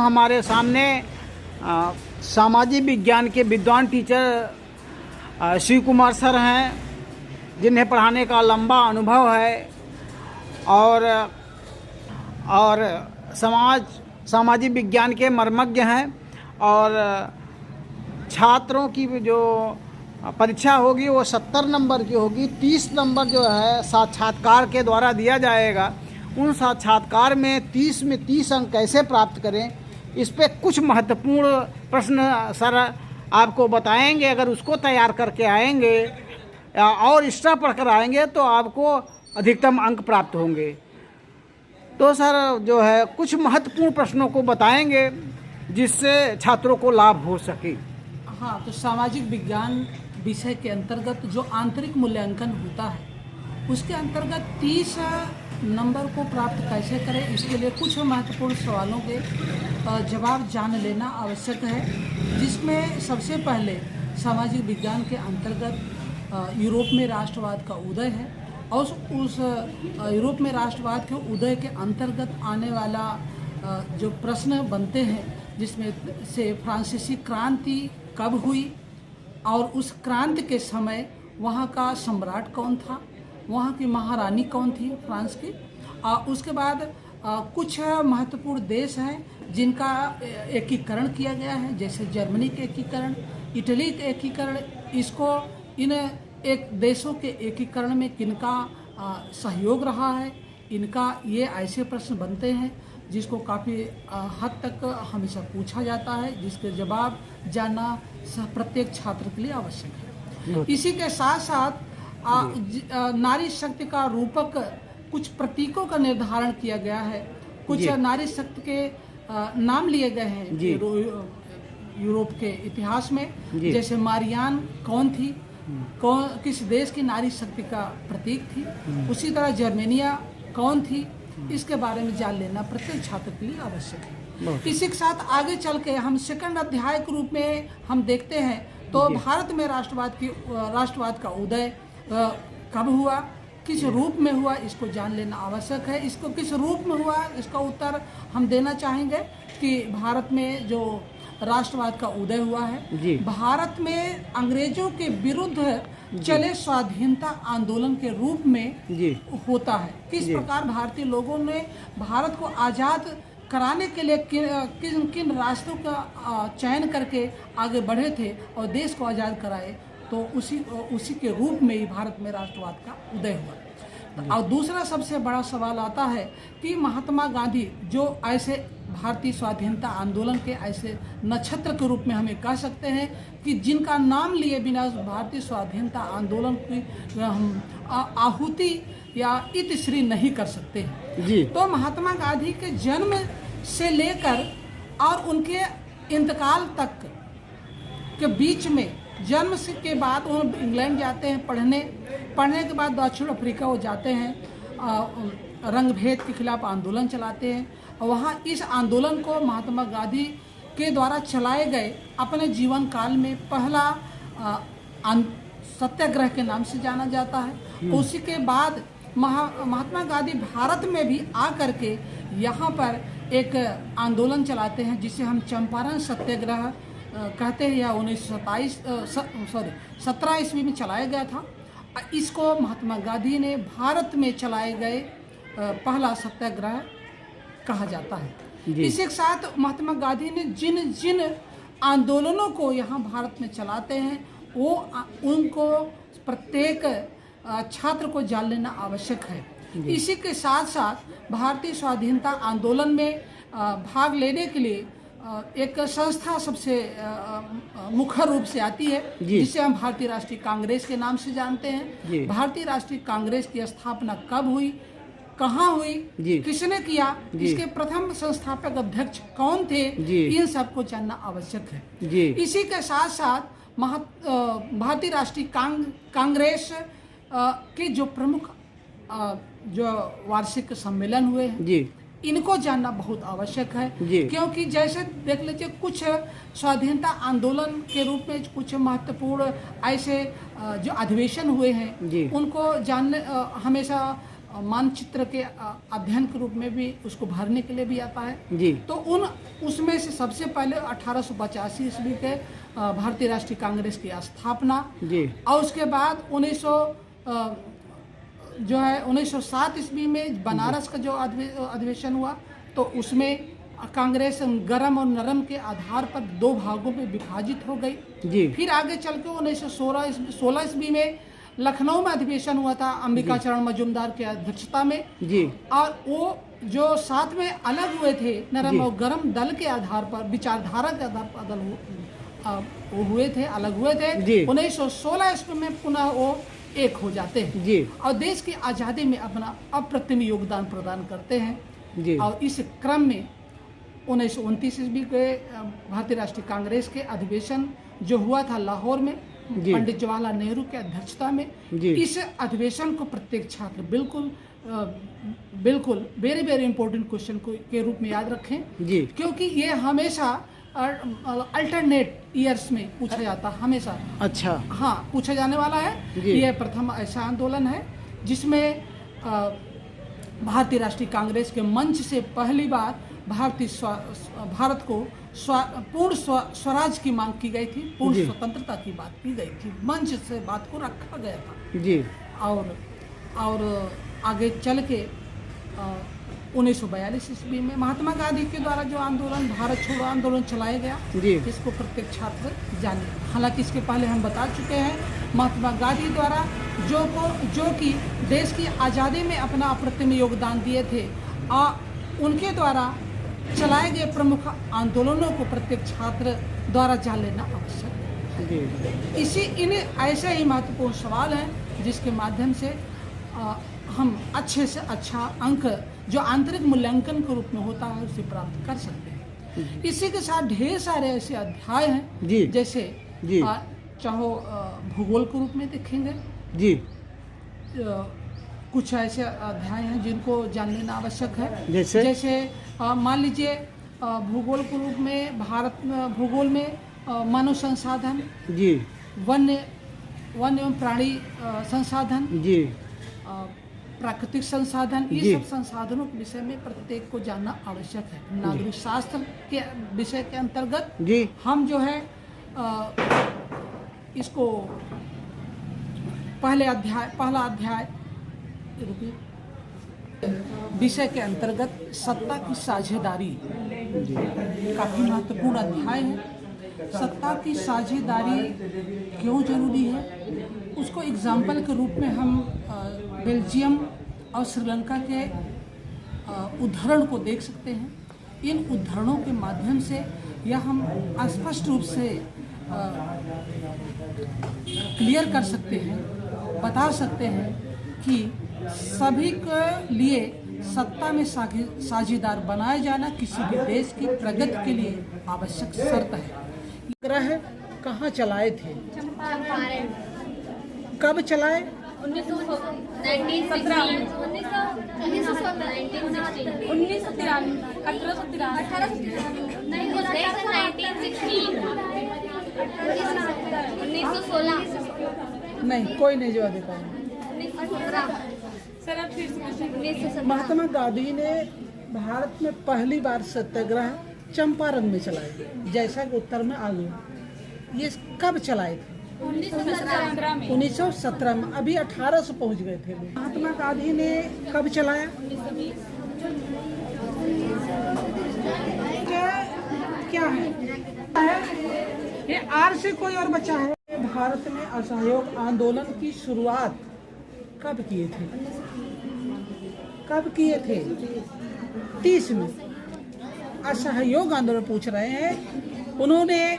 हमारे सामने सामाजिक विज्ञान के विद्वान टीचर शिव कुमार सर हैं, जिन्हें पढ़ाने का लंबा अनुभव है और सामाजिक विज्ञान के मर्मज्ञ हैं। और छात्रों की जो परीक्षा होगी वो 70 नंबर की होगी। 30 नंबर जो है साक्षात्कार के द्वारा दिया जाएगा। उन साक्षात्कार में 30 में 30 अंक कैसे प्राप्त करें, इस पे कुछ महत्वपूर्ण प्रश्न सर आपको बताएंगे। अगर उसको तैयार करके आएंगे और एक्स्ट्रा पढ़कर आएंगे तो आपको अधिकतम अंक प्राप्त होंगे। तो सर जो है कुछ महत्वपूर्ण प्रश्नों को बताएंगे जिससे छात्रों को लाभ हो सके। हाँ, तो सामाजिक विज्ञान विषय के अंतर्गत जो आंतरिक मूल्यांकन होता है उसके अंतर्गत 30 नंबर को प्राप्त कैसे करें, इसके लिए कुछ महत्वपूर्ण सवालों के जवाब जान लेना आवश्यक है। जिसमें सबसे पहले सामाजिक विज्ञान के अंतर्गत यूरोप में राष्ट्रवाद का उदय है और उस यूरोप में राष्ट्रवाद के उदय के अंतर्गत आने वाला जो प्रश्न बनते हैं, जिसमें से फ्रांसीसी क्रांति कब हुई और उस क्रांति के समय वहाँ का सम्राट कौन था, वहाँ की महारानी कौन थी फ्रांस की। उसके बाद कुछ महत्वपूर्ण देश हैं जिनका एकीकरण किया गया है, जैसे जर्मनी के एकीकरण, इटली के एकीकरण। इसको इन एक देशों के एकीकरण में किनका सहयोग रहा है, इनका ये ऐसे प्रश्न बनते हैं जिसको काफ़ी हद तक हमेशा पूछा जाता है, जिसके जवाब जानना प्रत्येक छात्र के लिए आवश्यक है। इसी के साथ साथ नारी शक्ति का रूपक कुछ प्रतीकों का निर्धारण किया गया है। कुछ नारी शक्ति के नाम लिए गए हैं यूरोप के इतिहास में, जैसे मारियान कौन थी, किस देश की नारी शक्ति का प्रतीक थी। उसी तरह जर्मेनिया कौन थी, इसके बारे में जान लेना प्रत्येक छात्र के लिए आवश्यक है। इसी के साथ आगे चल के हम सेकंड अध्याय के रूप में हम देखते हैं तो भारत में राष्ट्रवाद का उदय कब हुआ, किस रूप में हुआ, इसको जान लेना आवश्यक है। इसको किस रूप में हुआ, इसका उत्तर हम देना चाहेंगे कि भारत में जो राष्ट्रवाद का उदय हुआ है, भारत में अंग्रेजों के विरुद्ध चले स्वाधीनता आंदोलन के रूप में होता है। किस प्रकार भारतीय लोगों ने भारत को आज़ाद कराने के लिए किन किन रास्तों का चयन करके आगे बढ़े थे और देश को आज़ाद कराए, तो उसी के रूप में ही भारत में राष्ट्रवाद का उदय हुआ। और दूसरा सबसे बड़ा सवाल आता है कि महात्मा गांधी जो ऐसे भारतीय स्वाधीनता आंदोलन के ऐसे नक्षत्र के रूप में हमें कह सकते हैं कि जिनका नाम लिए बिना भारतीय स्वाधीनता आंदोलन की हम आहुति या इतिश्री नहीं कर सकते हैं। तो महात्मा गांधी के जन्म से लेकर और उनके इंतकाल तक के बीच में, जन्म से के बाद वो इंग्लैंड जाते हैं पढ़ने के बाद दक्षिण अफ्रीका वो जाते हैं, रंग भेद के खिलाफ आंदोलन चलाते हैं। और वहाँ इस आंदोलन को महात्मा गांधी के द्वारा चलाए गए अपने जीवन काल में पहला सत्याग्रह के नाम से जाना जाता है। उसी के बाद महात्मा गांधी भारत में भी आकर के यहाँ पर एक आंदोलन चलाते हैं जिसे हम चंपारण सत्याग्रह कहते हैं, या 17 ईस्वी में चलाया गया था। इसको महात्मा गांधी ने भारत में चलाए गए पहला सत्याग्रह कहा जाता है। इसी के साथ महात्मा गांधी ने जिन जिन आंदोलनों को यहाँ भारत में चलाते हैं वो उनको प्रत्येक छात्र को जान लेना आवश्यक है। इसी के साथ साथ भारतीय स्वाधीनता आंदोलन में भाग लेने के लिए एक संस्था सबसे मुख्य रूप से आती है जिसे हम भारतीय राष्ट्रीय कांग्रेस के नाम से जानते हैं। भारतीय राष्ट्रीय कांग्रेस की स्थापना कब हुई, कहाँ हुई, किसने किया, इसके प्रथम संस्थापक अध्यक्ष कौन थे, इन सबको जानना आवश्यक है। इसी के साथ साथ भारतीय राष्ट्रीय कांग्रेस के जो प्रमुख जो वार्षिक सम्मेलन हुए हैं, इनको जानना बहुत आवश्यक है। क्योंकि जैसे देख लीजिए कुछ स्वाधीनता आंदोलन के रूप में कुछ महत्वपूर्ण ऐसे जो अधिवेशन हुए हैं उनको जानने हमेशा मानचित्र के अध्ययन के रूप में भी उसको भरने के लिए भी आता है। जी। तो उसमें से सबसे पहले 1885 ईस्वी के भारतीय राष्ट्रीय कांग्रेस की स्थापना जी। और उसके बाद 1907 ईस्वी में बनारस का जो अधिवेशन हुआ तो उसमें कांग्रेस गरम और नरम के आधार पर 2 भागों में विभाजित हो गई। जी। फिर आगे चल के 1916 ईस्वी में लखनऊ में अधिवेशन हुआ था अंबिका चरण मजूमदार की अध्यक्षता में। जी। और वो जो साथ में अलग हुए थे नरम और गरम दल के आधार पर, विचारधारा के आधार पर वो हुए थे, अलग हुए थे। 1916 ईस्वी में पुनः वो एक हो जाते हैं। जी। और देश की आज़ादी में अपना अप्रतिम योगदान प्रदान करते हैं। जी। और इस क्रम में 1929 ईस्वी के भारतीय राष्ट्रीय कांग्रेस के अधिवेशन जो हुआ था लाहौर में पंडित जवाहरलाल नेहरू की अध्यक्षता में, इस अधिवेशन को प्रत्येक छात्र बिल्कुल वेरी वेरी इंपॉर्टेंट क्वेश्चन के रूप में याद रखें। जी। क्योंकि ये हमेशा अल्टरनेट ईयर्स में पूछा जाता है हमेशा। अच्छा। हाँ, पूछा जाने वाला है। यह प्रथम ऐसा आंदोलन है जिसमें भारतीय राष्ट्रीय कांग्रेस के मंच से पहली बार भारत को पूर्ण स्वराज की मांग की गई थी, पूर्ण स्वतंत्रता की बात की गई थी, मंच से बात को रखा गया था। जी। और आगे चल के 1942 ईस्वी में महात्मा गांधी के द्वारा जो आंदोलन भारत छोड़ो आंदोलन चलाया गया, इसको प्रत्येक छात्र जाने। हालांकि इसके पहले हम बता चुके हैं महात्मा गांधी द्वारा जो कि देश की आज़ादी में अपना अप्रतिम योगदान दिए थे, उनके द्वारा चलाए गए प्रमुख आंदोलनों को प्रत्येक छात्र द्वारा जान लेना आवश्यक है। इन ऐसे ही महत्वपूर्ण सवाल हैं जिसके माध्यम से हम अच्छे से अच्छा अंक जो आंतरिक मूल्यांकन के रूप में होता है उसे प्राप्त कर सकते हैं। इसी के साथ ढेर सारे ऐसे अध्याय हैं जैसे चाहो भूगोल के रूप में देखेंगे जी, कुछ ऐसे अध्याय हैं जिनको जान लेना आवश्यक है। जैसे मान लीजिए भूगोल के रूप में भूगोल में मानव संसाधन जी, वन्य एवं प्राणी संसाधन जी, प्राकृतिक संसाधन, ये सब संसाधनों के विषय में प्रत्येक को जानना आवश्यक है। नागरिक शास्त्र के विषय के अंतर्गत जी हम जो है इसको पहला अध्याय विषय के अंतर्गत सत्ता की साझेदारी काफी महत्वपूर्ण अध्याय है। सत्ता की साझेदारी क्यों जरूरी है, उसको एग्जाम्पल के रूप में हम बेल्जियम और श्रीलंका के उदाहरण को देख सकते हैं। इन उदाहरणों के माध्यम से यह हम स्पष्ट रूप से क्लियर कर सकते हैं, बता सकते हैं कि सभी के लिए सत्ता में साझेदार बनाया जाना किसी भी देश की प्रगति के लिए आवश्यक शर्त है। ग्रह कहाँ चलाए थे, कब चलाए? 1916 नहीं, कोई नहीं जवाब दे पाएगा। महात्मा गांधी ने भारत में पहली बार सत्याग्रह चंपारण में चलाए, जैसा कि उत्तर में आ गया। ये कब चलाए थे? 1917 में। अभी 1800 पहुंच गए थे। महात्मा गांधी ने कब चलाया? क्या है ये आर से कोई और बचा है? भारत में असहयोग आंदोलन की शुरुआत कब किए थे? 30 में। असहयोग आंदोलन पूछ रहे हैं। उन्होंने